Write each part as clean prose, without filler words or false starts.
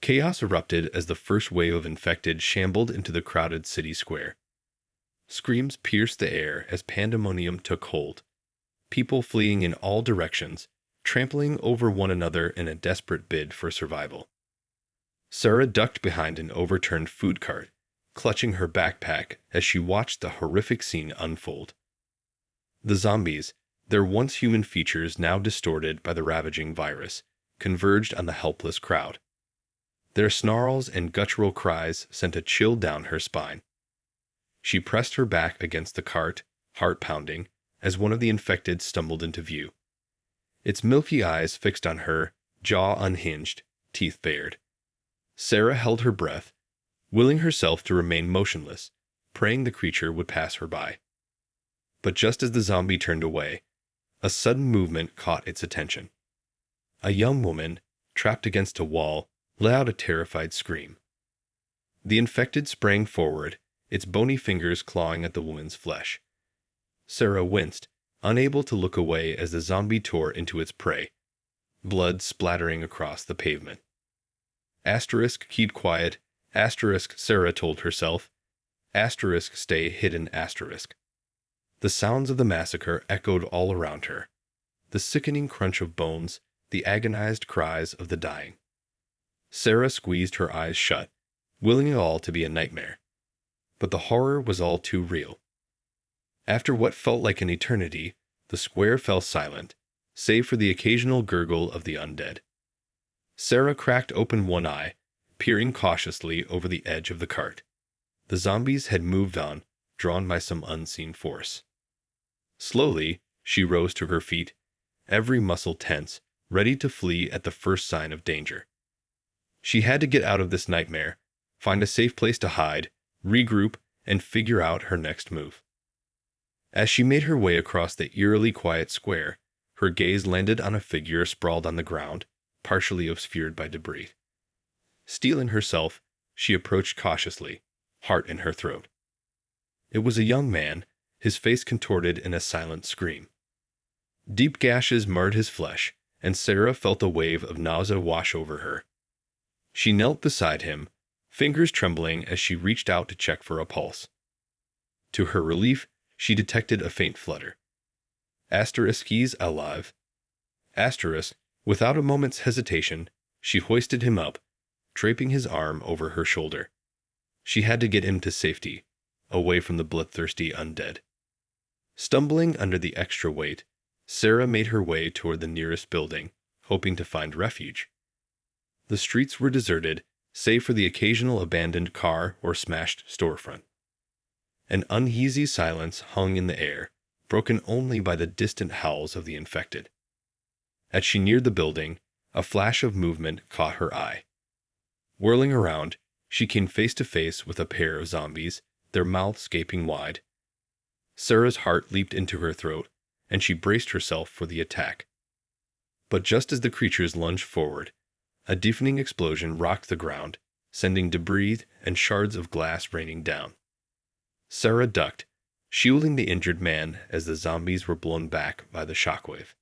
Chaos erupted as the first wave of infected shambled into the crowded city square. Screams pierced the air as pandemonium took hold, people fleeing in all directions, trampling over one another in a desperate bid for survival. Sarah ducked behind an overturned food cart, clutching her backpack as she watched the horrific scene unfold. The zombies, their once human features now distorted by the ravaging virus, converged on the helpless crowd. Their snarls and guttural cries sent a chill down her spine. She pressed her back against the cart, heart pounding, as one of the infected stumbled into view. Its milky eyes fixed on her, jaw unhinged, teeth bared. Sarah held her breath, willing herself to remain motionless, praying the creature would pass her by. But just as the zombie turned away, a sudden movement caught its attention. A young woman, trapped against a wall, let out a terrified scream. The infected sprang forward, its bony fingers clawing at the woman's flesh. Sarah winced, unable to look away as the zombie tore into its prey, blood splattering across the pavement. Asterisk, keep quiet. Asterisk, Sarah told herself. Asterisk, stay hidden. Asterisk. The sounds of the massacre echoed all around her. The sickening crunch of bones, the agonized cries of the dying. Sarah squeezed her eyes shut, willing it all to be a nightmare. But the horror was all too real. After what felt like an eternity, the square fell silent, save for the occasional gurgle of the undead. Sarah cracked open one eye, peering cautiously over the edge of the cart. The zombies had moved on, drawn by some unseen force. Slowly, she rose to her feet, every muscle tense, ready to flee at the first sign of danger. She had to get out of this nightmare, find a safe place to hide, regroup, and figure out her next move. As she made her way across the eerily quiet square, her gaze landed on a figure sprawled on the ground, partially obscured by debris. Steeling herself, she approached cautiously, heart in her throat. It was a young man, his face contorted in a silent scream. Deep gashes marred his flesh, and Sarah felt a wave of nausea wash over her. She knelt beside him, fingers trembling as she reached out to check for a pulse. To her relief, she detected a faint flutter. Asterisk, he's alive. Asterisk, without a moment's hesitation, she hoisted him up, draping his arm over her shoulder. She had to get him to safety, away from the bloodthirsty undead. Stumbling under the extra weight, Sarah made her way toward the nearest building, hoping to find refuge. The streets were deserted, save for the occasional abandoned car or smashed storefront. An uneasy silence hung in the air, broken only by the distant howls of the infected. As she neared the building, a flash of movement caught her eye. Whirling around, she came face to face with a pair of zombies, their mouths gaping wide. Sarah's heart leaped into her throat, and she braced herself for the attack. But just as the creatures lunged forward, a deafening explosion rocked the ground, sending debris and shards of glass raining down. Sarah ducked, shielding the injured man as the zombies were blown back by the shockwave.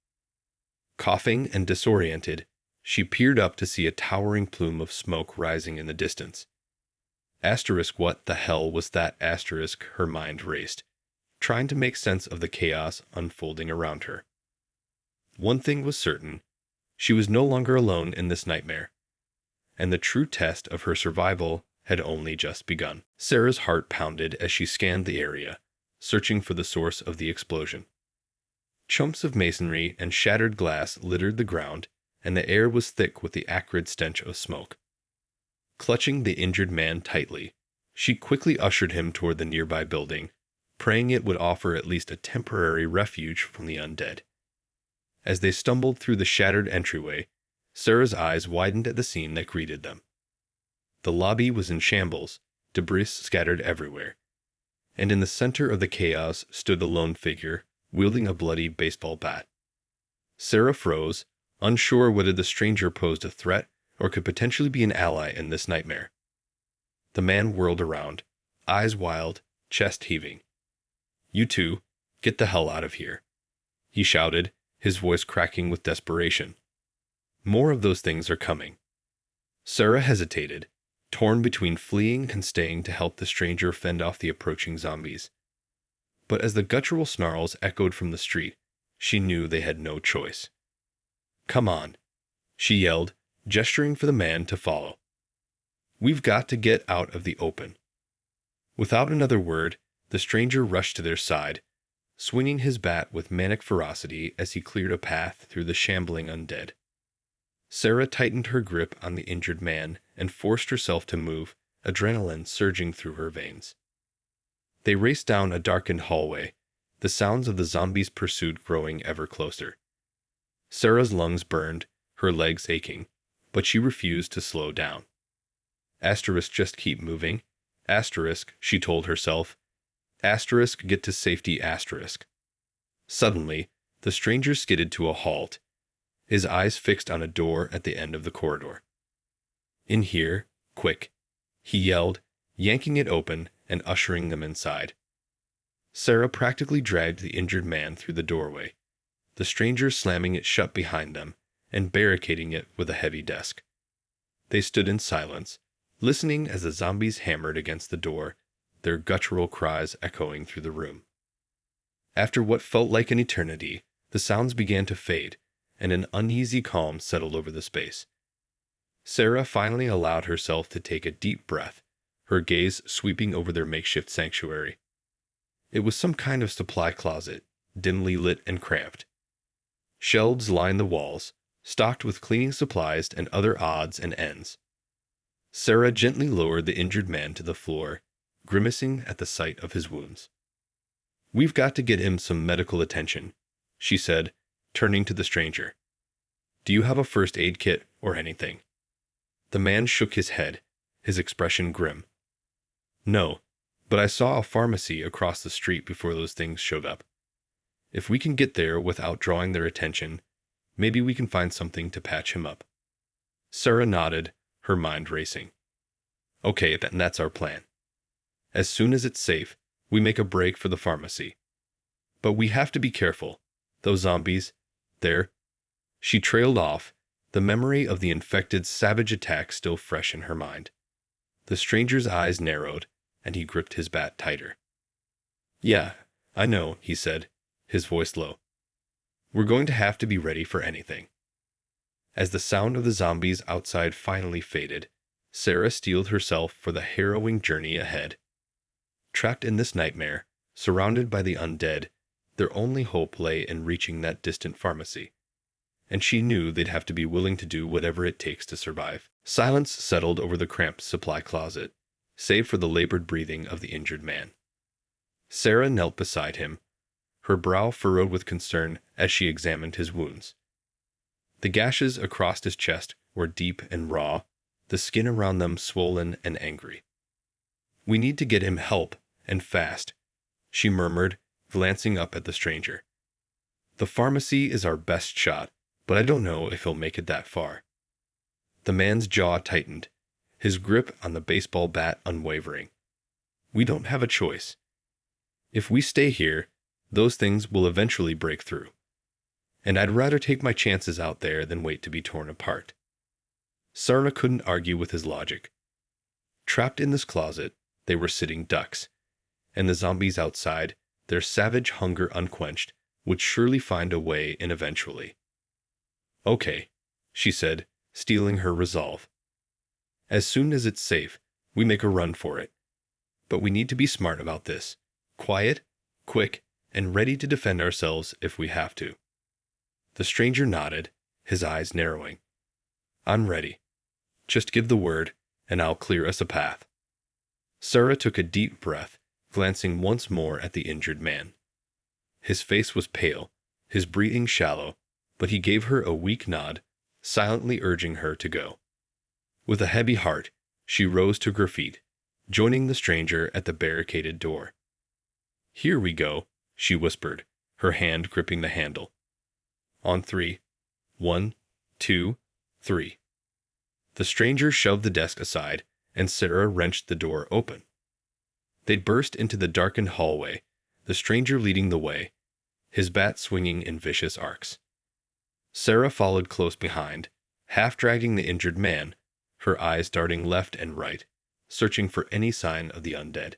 Coughing and disoriented, she peered up to see a towering plume of smoke rising in the distance. Asterisk, what the hell was that? Asterisk, her mind raced, trying to make sense of the chaos unfolding around her. One thing was certain, she was no longer alone in this nightmare, and the true test of her survival had only just begun. Sarah's heart pounded as she scanned the area, searching for the source of the explosion. Chunks of masonry and shattered glass littered the ground, and the air was thick with the acrid stench of smoke. Clutching the injured man tightly, she quickly ushered him toward the nearby building, praying it would offer at least a temporary refuge from the undead. As they stumbled through the shattered entryway, Sarah's eyes widened at the scene that greeted them. The lobby was in shambles, debris scattered everywhere, and in the center of the chaos stood the lone figure, wielding a bloody baseball bat. Sarah froze, unsure whether the stranger posed a threat or could potentially be an ally in this nightmare. The man whirled around, eyes wild, chest heaving. "You two, get the hell out of here," he shouted, his voice cracking with desperation. "More of those things are coming." Sarah hesitated, torn between fleeing and staying to help the stranger fend off the approaching zombies. But as the guttural snarls echoed from the street, she knew they had no choice. "Come on," she yelled, gesturing for the man to follow. "We've got to get out of the open." Without another word, the stranger rushed to their side, swinging his bat with manic ferocity as he cleared a path through the shambling undead. Sarah tightened her grip on the injured man and forced herself to move, adrenaline surging through her veins. They raced down a darkened hallway, the sounds of the zombies' pursuit growing ever closer. Sarah's lungs burned, her legs aching, but she refused to slow down. Asterisk, just keep moving. Asterisk, she told herself. Asterisk, get to safety. Asterisk. Suddenly, the stranger skidded to a halt, his eyes fixed on a door at the end of the corridor. "In here, quick," he yelled, yanking it open and ushering them inside. Sarah practically dragged the injured man through the doorway, the stranger slamming it shut behind them and barricading it with a heavy desk. They stood in silence, listening as the zombies hammered against the door, their guttural cries echoing through the room. After what felt like an eternity, the sounds began to fade, and an uneasy calm settled over the space. Sarah finally allowed herself to take a deep breath, her gaze sweeping over their makeshift sanctuary. It was some kind of supply closet, dimly lit and cramped. Shelves lined the walls, stocked with cleaning supplies and other odds and ends. Sarah gently lowered the injured man to the floor, grimacing at the sight of his wounds. "We've got to get him some medical attention," she said, turning to the stranger. "Do you have a first aid kit or anything?" The man shook his head, his expression grim. "No, but I saw a pharmacy across the street before those things showed up. If we can get there without drawing their attention, maybe we can find something to patch him up." Sarah nodded, her mind racing. "Okay, then that's our plan. As soon as it's safe, we make a break for the pharmacy. But we have to be careful. Those zombies, they're—" She trailed off, the memory of the infected savage attack still fresh in her mind. The stranger's eyes narrowed, and he gripped his bat tighter. "Yeah, I know," he said, his voice low. "We're going to have to be ready for anything." As the sound of the zombies outside finally faded, Sarah steeled herself for the harrowing journey ahead. Trapped in this nightmare, surrounded by the undead, their only hope lay in reaching that distant pharmacy. And she knew they'd have to be willing to do whatever it takes to survive. Silence settled over the cramped supply closet, save for the labored breathing of the injured man. Sarah knelt beside him, her brow furrowed with concern as she examined his wounds. The gashes across his chest were deep and raw, the skin around them swollen and angry. "We need to get him help, and fast," she murmured, glancing up at the stranger. "The pharmacy is our best shot, but I don't know if he'll make it that far." The man's jaw tightened, his grip on the baseball bat unwavering. "We don't have a choice. If we stay here, those things will eventually break through. And I'd rather take my chances out there than wait to be torn apart." Sarah couldn't argue with his logic. Trapped in this closet, they were sitting ducks, and the zombies outside, their savage hunger unquenched, would surely find a way in eventually. "Okay," she said, steeling her resolve. "As soon as it's safe, we make a run for it. But we need to be smart about this. Quiet, quick, and ready to defend ourselves if we have to." The stranger nodded, his eyes narrowing. "I'm ready. Just give the word, and I'll clear us a path." Sarah took a deep breath, glancing once more at the injured man. His face was pale, his breathing shallow, but he gave her a weak nod, silently urging her to go. With a heavy heart, she rose to her feet, joining the stranger at the barricaded door. "Here we go," she whispered, her hand gripping the handle. "On 3. 1, 2, 3. The stranger shoved the desk aside, and Sarah wrenched the door open. They burst into the darkened hallway, the stranger leading the way, his bat swinging in vicious arcs. Sarah followed close behind, half dragging the injured man, her eyes darting left and right, searching for any sign of the undead.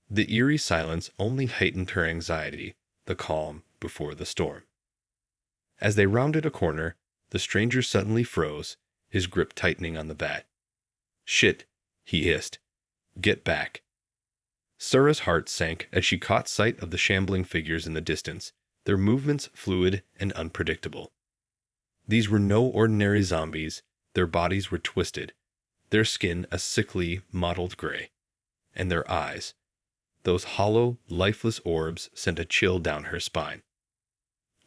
The eerie silence only heightened her anxiety, the calm before the storm. As they rounded a corner, the stranger suddenly froze, his grip tightening on the bat. "Shit," he hissed. "Get back." Sarah's heart sank as she caught sight of the shambling figures in the distance, their movements fluid and unpredictable. These were no ordinary zombies, their bodies were twisted, their skin a sickly, mottled gray, and their eyes, those hollow, lifeless orbs, sent a chill down her spine.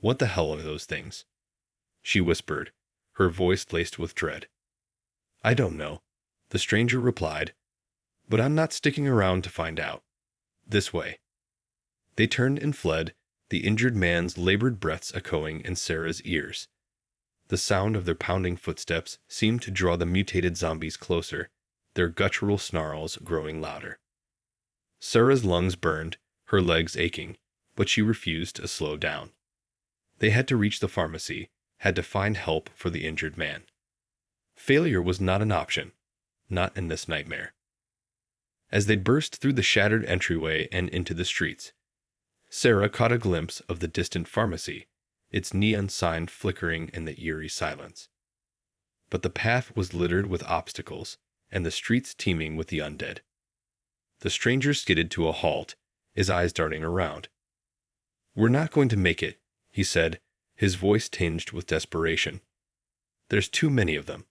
"What the hell are those things?" she whispered, her voice laced with dread. "I don't know," the stranger replied, "but I'm not sticking around to find out. This way." They turned and fled, the injured man's labored breaths echoing in Sarah's ears. The sound of their pounding footsteps seemed to draw the mutated zombies closer, their guttural snarls growing louder. Sarah's lungs burned, her legs aching, but she refused to slow down. They had to reach the pharmacy, had to find help for the injured man. Failure was not an option, not in this nightmare. As they burst through the shattered entryway and into the streets, Sarah caught a glimpse of the distant pharmacy, its neon sign flickering in the eerie silence. But the path was littered with obstacles, and the streets teeming with the undead. The stranger skidded to a halt, his eyes darting around. "We're not going to make it," he said, his voice tinged with desperation. "There's too many of them."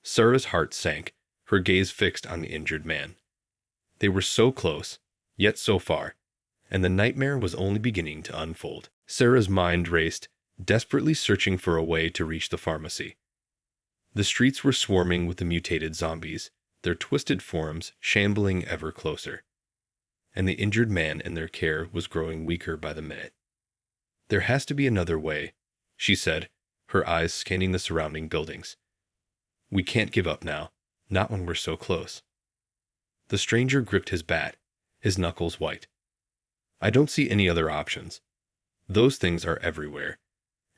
Sarah's heart sank, her gaze fixed on the injured man. They were so close, yet so far, and the nightmare was only beginning to unfold. Sarah's mind raced, desperately searching for a way to reach the pharmacy. The streets were swarming with the mutated zombies, their twisted forms shambling ever closer. And the injured man in their care was growing weaker by the minute. "There has to be another way," she said, her eyes scanning the surrounding buildings. "We can't give up now, not when we're so close." The stranger gripped his bat, his knuckles white. "I don't see any other options. Those things are everywhere,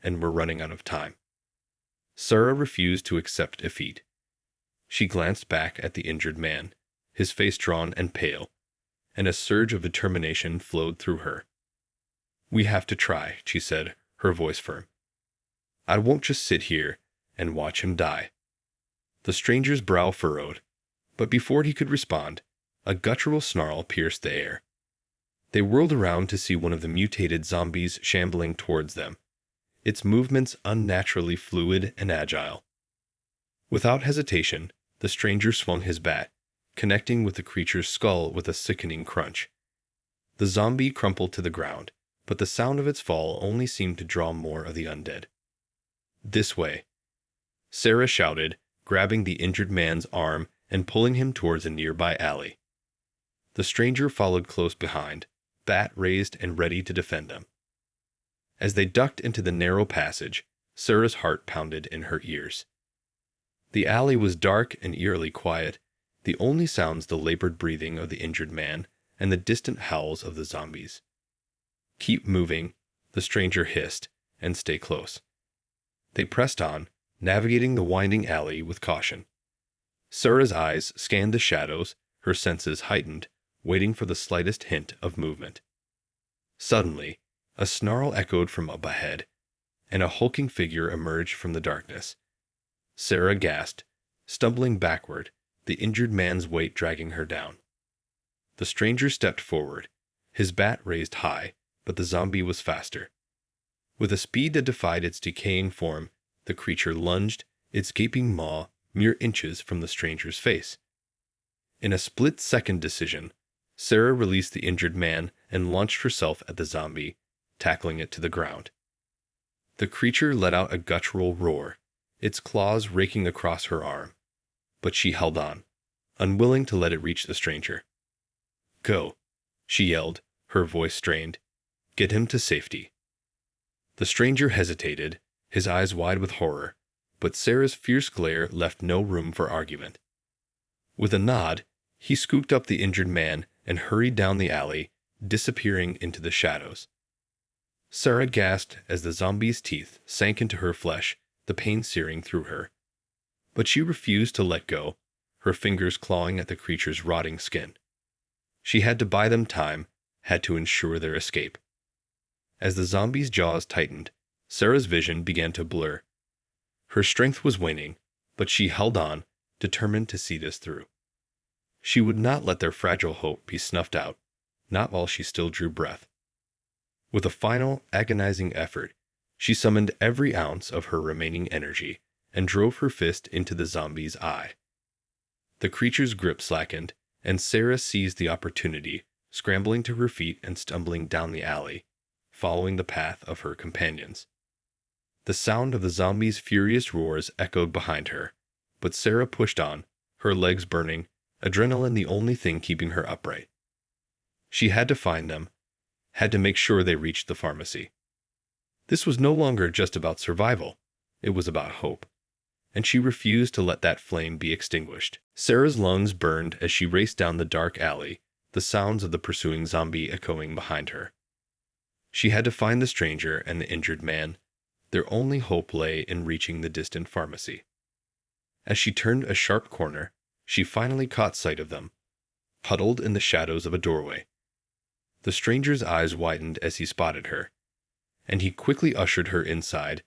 and we're running out of time." Sarah refused to accept defeat. She glanced back at the injured man, his face drawn and pale, and a surge of determination flowed through her. "We have to try," she said, her voice firm. "I won't just sit here and watch him die." The stranger's brow furrowed, but before he could respond, a guttural snarl pierced the air. They whirled around to see one of the mutated zombies shambling towards them, its movements unnaturally fluid and agile. Without hesitation, the stranger swung his bat, connecting with the creature's skull with a sickening crunch. The zombie crumpled to the ground, but the sound of its fall only seemed to draw more of the undead. "This way," Sarah shouted, grabbing the injured man's arm and pulling him towards a nearby alley. The stranger followed close behind, bat raised and ready to defend them. As they ducked into the narrow passage, Sarah's heart pounded in her ears. The alley was dark and eerily quiet, the only sounds the labored breathing of the injured man and the distant howls of the zombies. "Keep moving," the stranger hissed, "and stay close." They pressed on, navigating the winding alley with caution. Sarah's eyes scanned the shadows, her senses heightened, waiting for the slightest hint of movement. Suddenly, a snarl echoed from up ahead, and a hulking figure emerged from the darkness. Sarah gasped, stumbling backward, the injured man's weight dragging her down. The stranger stepped forward, his bat raised high, but the zombie was faster. With a speed that defied its decaying form, the creature lunged, its gaping maw mere inches from the stranger's face. In a split-second decision, Sarah released the injured man and launched herself at the zombie, tackling it to the ground. The creature let out a guttural roar, its claws raking across her arm, but she held on, unwilling to let it reach the stranger. "Go," she yelled, her voice strained. "Get him to safety." The stranger hesitated, his eyes wide with horror, but Sarah's fierce glare left no room for argument. With a nod, he scooped up the injured man and hurried down the alley, disappearing into the shadows. Sarah gasped as the zombie's teeth sank into her flesh, the pain searing through her. But she refused to let go, her fingers clawing at the creature's rotting skin. She had to buy them time, had to ensure their escape. As the zombie's jaws tightened, Sarah's vision began to blur. Her strength was waning, but she held on, determined to see this through. She would not let their fragile hope be snuffed out, not while she still drew breath. With a final, agonizing effort, she summoned every ounce of her remaining energy and drove her fist into the zombie's eye. The creature's grip slackened, and Sarah seized the opportunity, scrambling to her feet and stumbling down the alley, following the path of her companions. The sound of the zombie's furious roars echoed behind her, but Sarah pushed on, her legs burning, adrenaline the only thing keeping her upright. She had to find them, had to make sure they reached the pharmacy. This was no longer just about survival, it was about hope, and she refused to let that flame be extinguished. Sarah's lungs burned as she raced down the dark alley, the sounds of the pursuing zombie echoing behind her. She had to find the stranger and the injured man. Their only hope lay in reaching the distant pharmacy. As she turned a sharp corner, she finally caught sight of them, huddled in the shadows of a doorway. The stranger's eyes widened as he spotted her, and he quickly ushered her inside,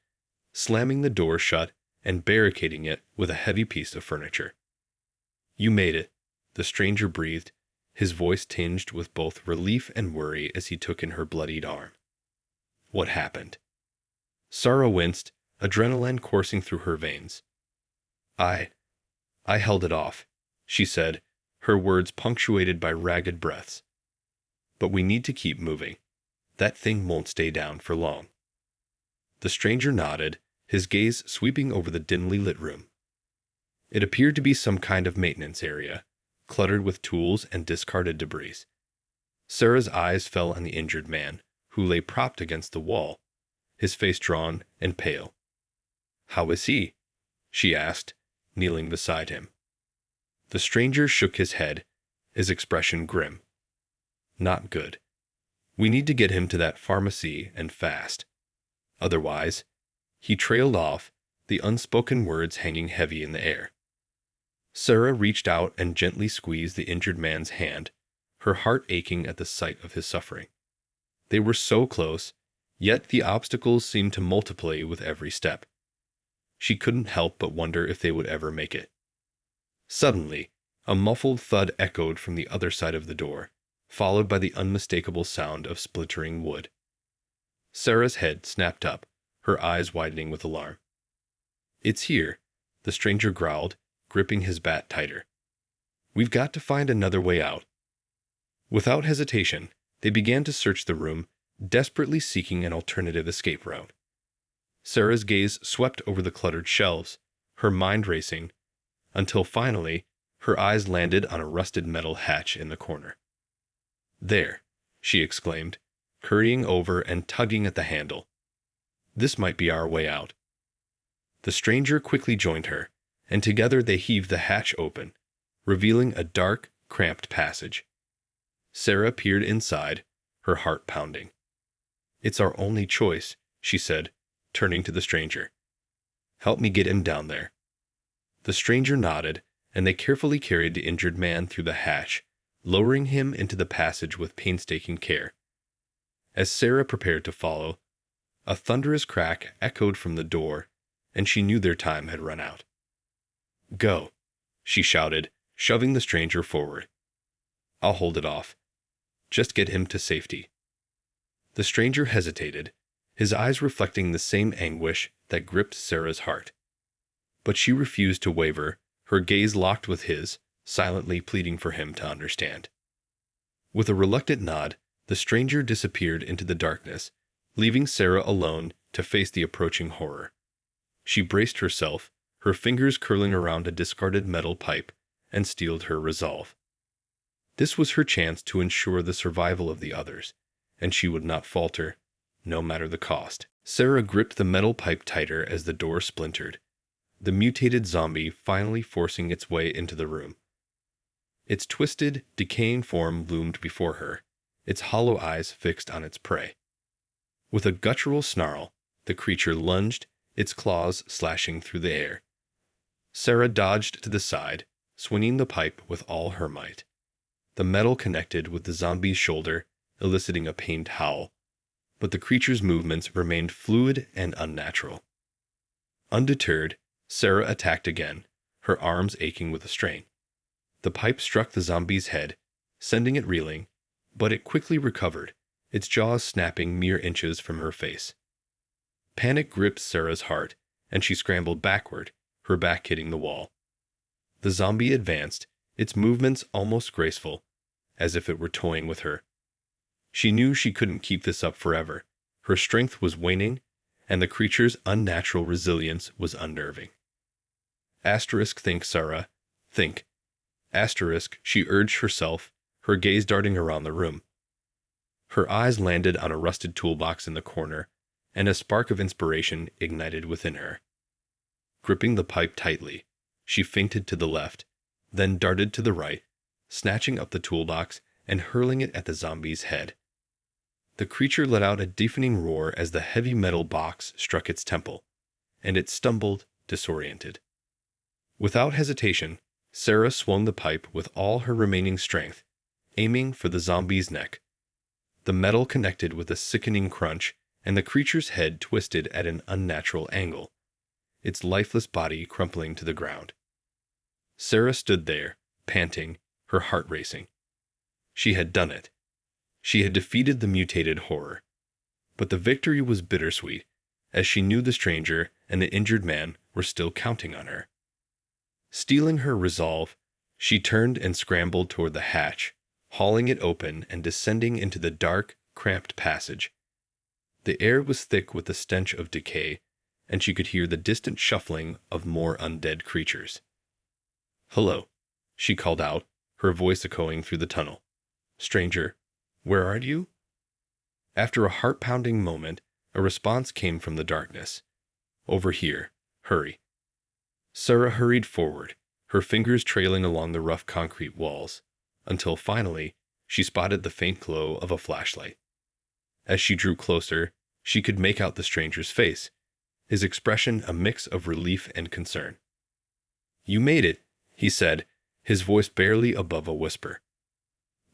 slamming the door shut and barricading it with a heavy piece of furniture. "You made it," the stranger breathed, his voice tinged with both relief and worry as he took in her bloodied arm. "What happened?" Sarah winced, adrenaline coursing through her veins. I held it off," she said, her words punctuated by ragged breaths. "But we need to keep moving. That thing won't stay down for long." The stranger nodded, his gaze sweeping over the dimly lit room. It appeared to be some kind of maintenance area, cluttered with tools and discarded debris. Sarah's eyes fell on the injured man, who lay propped against the wall, his face drawn and pale. "How is he?" she asked, kneeling beside him. The stranger shook his head, his expression grim. "Not good. We need to get him to that pharmacy and fast. Otherwise—" He trailed off, the unspoken words hanging heavy in the air. Sarah reached out and gently squeezed the injured man's hand, her heart aching at the sight of his suffering. They were so close, yet the obstacles seemed to multiply with every step. She couldn't help but wonder if they would ever make it. Suddenly, a muffled thud echoed from the other side of the door, followed by the unmistakable sound of splintering wood. Sarah's head snapped up, her eyes widening with alarm. "It's here," the stranger growled, gripping his bat tighter. "We've got to find another way out." Without hesitation, they began to search the room, desperately seeking an alternative escape route. Sarah's gaze swept over the cluttered shelves, her mind racing, until finally, her eyes landed on a rusted metal hatch in the corner. "There," she exclaimed, hurrying over and tugging at the handle. "This might be our way out." The stranger quickly joined her, and together they heaved the hatch open, revealing a dark, cramped passage. Sarah peered inside, her heart pounding. "It's our only choice," she said, turning to the stranger. "Help me get him down there." The stranger nodded, and they carefully carried the injured man through the hatch, lowering him into the passage with painstaking care. As Sarah prepared to follow, a thunderous crack echoed from the door, and she knew their time had run out. "Go," she shouted, shoving the stranger forward. "I'll hold it off. Just get him to safety." The stranger hesitated, his eyes reflecting the same anguish that gripped Sarah's heart. But she refused to waver, her gaze locked with his, silently pleading for him to understand. With a reluctant nod, the stranger disappeared into the darkness, leaving Sarah alone to face the approaching horror. She braced herself, her fingers curling around a discarded metal pipe, and steeled her resolve. This was her chance to ensure the survival of the others, and she would not falter, no matter the cost. Sarah gripped the metal pipe tighter as the door splintered, the mutated zombie finally forcing its way into the room. Its twisted, decaying form loomed before her, its hollow eyes fixed on its prey. With a guttural snarl, the creature lunged, its claws slashing through the air. Sarah dodged to the side, swinging the pipe with all her might. The metal connected with the zombie's shoulder, eliciting a pained howl, but the creature's movements remained fluid and unnatural. Undeterred, Sarah attacked again, her arms aching with the strain. The pipe struck the zombie's head, sending it reeling, but it quickly recovered, its jaws snapping mere inches from her face. Panic gripped Sarah's heart, and she scrambled backward, her back hitting the wall. The zombie advanced, its movements almost graceful, as if it were toying with her. She knew she couldn't keep this up forever. Her strength was waning, and the creature's unnatural resilience was unnerving. Think, Sarah. Think. She urged herself, her gaze darting around the room. Her eyes landed on a rusted toolbox in the corner, and a spark of inspiration ignited within her. Gripping the pipe tightly, she feinted to the left, then darted to the right, snatching up the toolbox and hurling it at the zombie's head. The creature let out a deafening roar as the heavy metal box struck its temple, and it stumbled, disoriented. Without hesitation, Sarah swung the pipe with all her remaining strength, aiming for the zombie's neck. The metal connected with a sickening crunch, and the creature's head twisted at an unnatural angle, its lifeless body crumpling to the ground. Sarah stood there, panting, her heart racing. She had done it. She had defeated the mutated horror. But the victory was bittersweet, as she knew the stranger and the injured man were still counting on her. Steeling her resolve, she turned and scrambled toward the hatch, hauling it open and descending into the dark, cramped passage. The air was thick with the stench of decay, and she could hear the distant shuffling of more undead creatures. "Hello," she called out, her voice echoing through the tunnel. "Stranger, where are you?" After a heart-pounding moment, a response came from the darkness. "Over here. Hurry." Sarah hurried forward, her fingers trailing along the rough concrete walls, until finally she spotted the faint glow of a flashlight. As she drew closer, she could make out the stranger's face, his expression a mix of relief and concern. "You made it," he said, his voice barely above a whisper.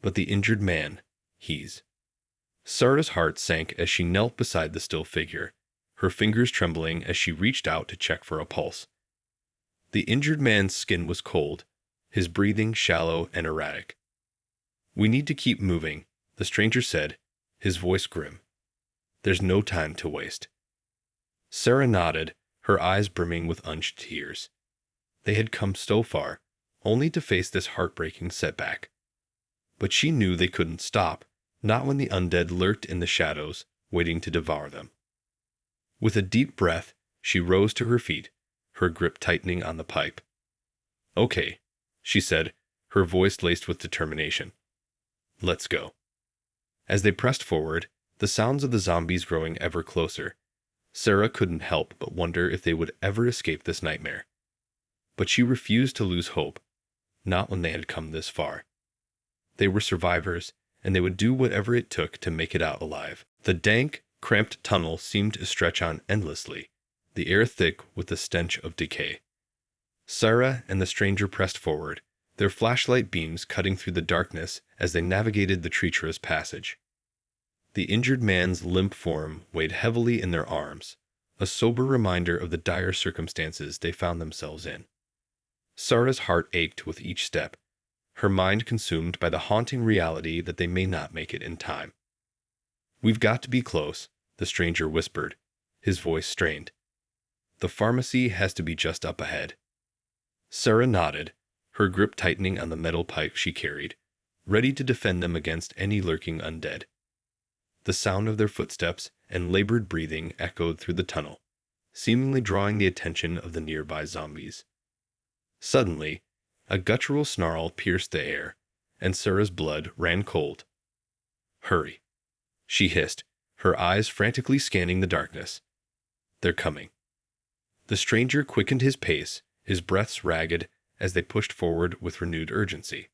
"But the injured man, he's..." Sarah's heart sank as she knelt beside the still figure, her fingers trembling as she reached out to check for a pulse. The injured man's skin was cold, his breathing shallow and erratic. "We need to keep moving," the stranger said, his voice grim. "There's no time to waste." Sarah nodded, her eyes brimming with unshed tears. They had come so far, only to face this heartbreaking setback. But she knew they couldn't stop, not when the undead lurked in the shadows, waiting to devour them. With a deep breath, she rose to her feet, her grip tightening on the pipe. "Okay," she said, her voice laced with determination. "Let's go." As they pressed forward, the sounds of the zombies growing ever closer, Sarah couldn't help but wonder if they would ever escape this nightmare. But she refused to lose hope, not when they had come this far. They were survivors, and they would do whatever it took to make it out alive. The dank, cramped tunnel seemed to stretch on endlessly, the air thick with the stench of decay. Sarah and the stranger pressed forward, their flashlight beams cutting through the darkness as they navigated the treacherous passage. The injured man's limp form weighed heavily in their arms, a sober reminder of the dire circumstances they found themselves in. Sarah's heart ached with each step, her mind consumed by the haunting reality that they may not make it in time. "We've got to be close," the stranger whispered, his voice strained. "The pharmacy has to be just up ahead." Sarah nodded, her grip tightening on the metal pipe she carried, ready to defend them against any lurking undead. The sound of their footsteps and labored breathing echoed through the tunnel, seemingly drawing the attention of the nearby zombies. Suddenly, a guttural snarl pierced the air, and Sarah's blood ran cold. "Hurry," she hissed, her eyes frantically scanning the darkness. "They're coming." The stranger quickened his pace, his breaths ragged as they pushed forward with renewed urgency.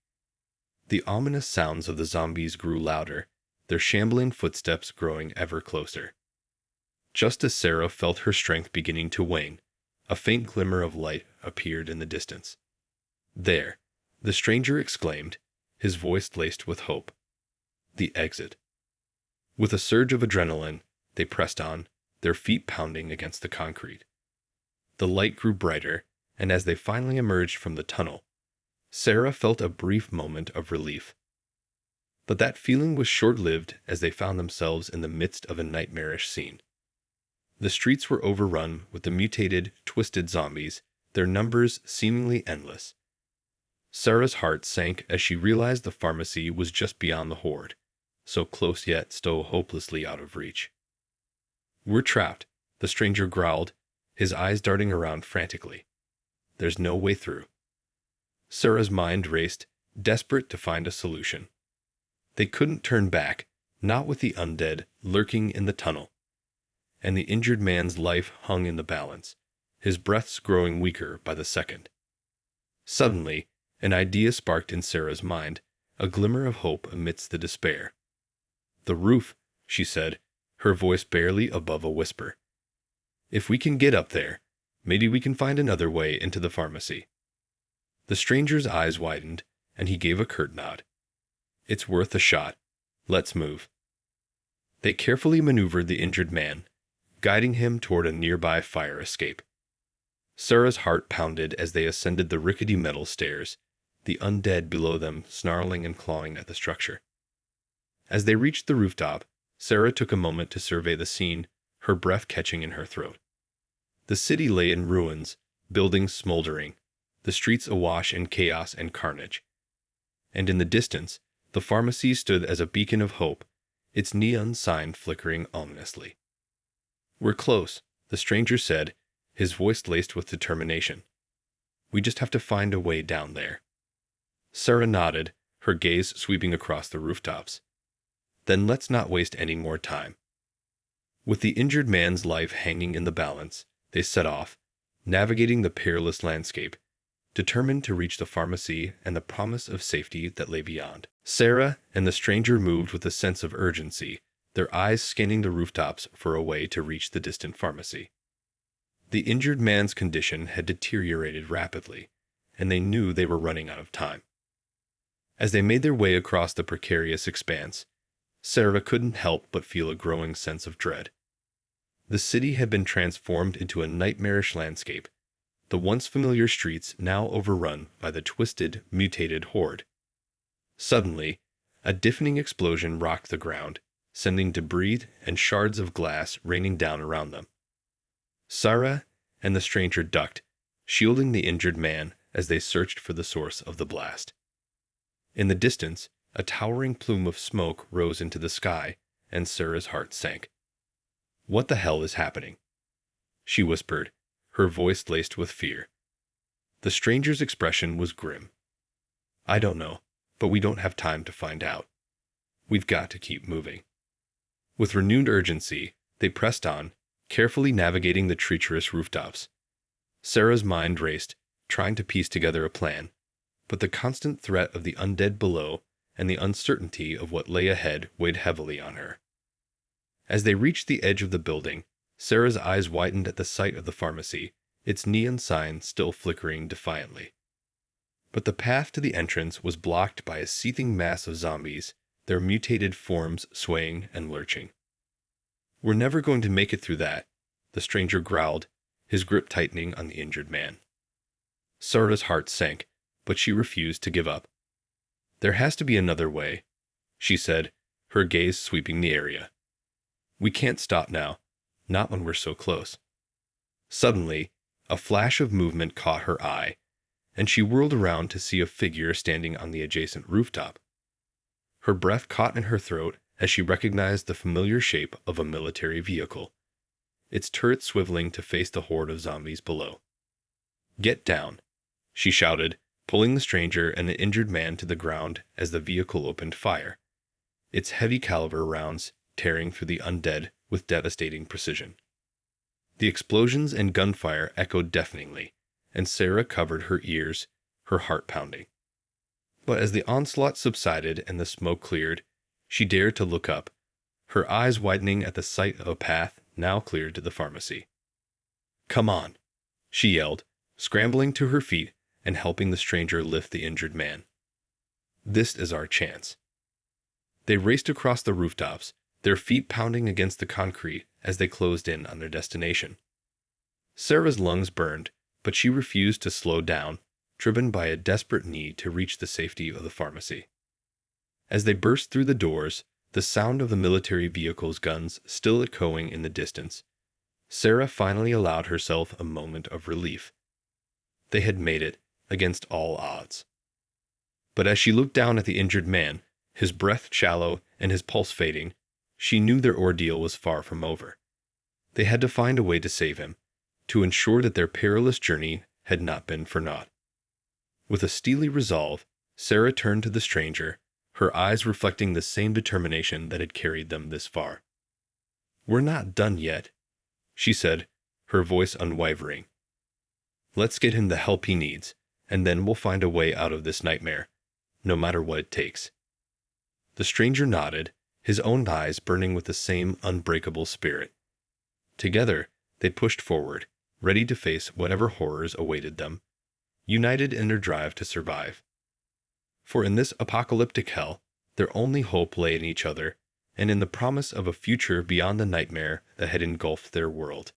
The ominous sounds of the zombies grew louder, their shambling footsteps growing ever closer. Just as Sarah felt her strength beginning to wane, A faint glimmer of light appeared in the distance. "There!" the stranger exclaimed, his voice laced with hope. The exit. With a surge of adrenaline, they pressed on, their feet pounding against the concrete. The light grew brighter, and as they finally emerged from the tunnel, Sarah felt a brief moment of relief. But that feeling was short-lived as they found themselves in the midst of a nightmarish scene. The streets were overrun with the mutated, twisted zombies, their numbers seemingly endless. Sarah's heart sank as she realized the pharmacy was just beyond the horde, so close yet so hopelessly out of reach. "We're trapped," the stranger growled, his eyes darting around frantically. "There's no way through." Sarah's mind raced, desperate to find a solution. They couldn't turn back, not with the undead lurking in the tunnel. And the injured man's life hung in the balance, his breaths growing weaker by the second. Suddenly, an idea sparked in Sarah's mind, a glimmer of hope amidst the despair. "The roof," she said, her voice barely above a whisper. "If we can get up there, maybe we can find another way into the pharmacy." The stranger's eyes widened, and he gave a curt nod. "It's worth a shot. Let's move." They carefully maneuvered the injured man, guiding him toward a nearby fire escape. Sarah's heart pounded as they ascended the rickety metal stairs, the undead below them snarling and clawing at the structure. As they reached the rooftop, Sarah took a moment to survey the scene, her breath catching in her throat. The city lay in ruins, buildings smoldering, the streets awash in chaos and carnage. And in the distance, the pharmacy stood as a beacon of hope, its neon sign flickering ominously. "We're close," the stranger said, his voice laced with determination. "We just have to find a way down there." Sarah nodded, her gaze sweeping across the rooftops. "Then let's not waste any more time." With the injured man's life hanging in the balance, they set off, navigating the perilous landscape, determined to reach the pharmacy and the promise of safety that lay beyond. Sarah and the stranger moved with a sense of urgency, their eyes scanning the rooftops for a way to reach the distant pharmacy. The injured man's condition had deteriorated rapidly, and they knew they were running out of time. As they made their way across the precarious expanse, Sarah couldn't help but feel a growing sense of dread. The city had been transformed into a nightmarish landscape, the once familiar streets now overrun by the twisted, mutated horde. Suddenly, a deafening explosion rocked the ground, sending debris and shards of glass raining down around them. Sarah and the stranger ducked, shielding the injured man as they searched for the source of the blast. In the distance, a towering plume of smoke rose into the sky, and Sarah's heart sank. "What the hell is happening?" she whispered, her voice laced with fear. The stranger's expression was grim. "I don't know, but we don't have time to find out. We've got to keep moving." With renewed urgency, they pressed on, carefully navigating the treacherous rooftops. Sarah's mind raced, trying to piece together a plan, but the constant threat of the undead below and the uncertainty of what lay ahead weighed heavily on her. As they reached the edge of the building, Sarah's eyes widened at the sight of the pharmacy, its neon sign still flickering defiantly. But the path to the entrance was blocked by a seething mass of zombies, their mutated forms swaying and lurching. "We're never going to make it through that," the stranger growled, his grip tightening on the injured man. Sarah's heart sank, but she refused to give up. "There has to be another way," she said, her gaze sweeping the area. "We can't stop now, not when we're so close." Suddenly, a flash of movement caught her eye, and she whirled around to see a figure standing on the adjacent rooftop. Her breath caught in her throat as she recognized the familiar shape of a military vehicle, its turret swiveling to face the horde of zombies below. "Get down," she shouted, pulling the stranger and the injured man to the ground as the vehicle opened fire, its heavy caliber rounds tearing through the undead with devastating precision. The explosions and gunfire echoed deafeningly, and Sarah covered her ears, her heart pounding. But as the onslaught subsided and the smoke cleared, she dared to look up, her eyes widening at the sight of a path now cleared to the pharmacy. "Come on," she yelled, scrambling to her feet and helping the stranger lift the injured man. This is our chance. They raced across the rooftops, their feet pounding against the concrete as they closed in on their destination. Sarah's lungs burned, but she refused to slow down, driven by a desperate need to reach the safety of the pharmacy. As they burst through the doors, the sound of the military vehicle's guns still echoing in the distance, Sarah finally allowed herself a moment of relief. They had made it, against all odds. But as she looked down at the injured man, his breath shallow and his pulse fading, she knew their ordeal was far from over. They had to find a way to save him, to ensure that their perilous journey had not been for naught. With a steely resolve, Sarah turned to the stranger, her eyes reflecting the same determination that had carried them this far. "We're not done yet," she said, her voice unwavering. "Let's get him the help he needs, and then we'll find a way out of this nightmare, no matter what it takes." The stranger nodded, his own eyes burning with the same unbreakable spirit. Together, they pushed forward, ready to face whatever horrors awaited them, united in their drive to survive. For in this apocalyptic hell, their only hope lay in each other and in the promise of a future beyond the nightmare that had engulfed their world.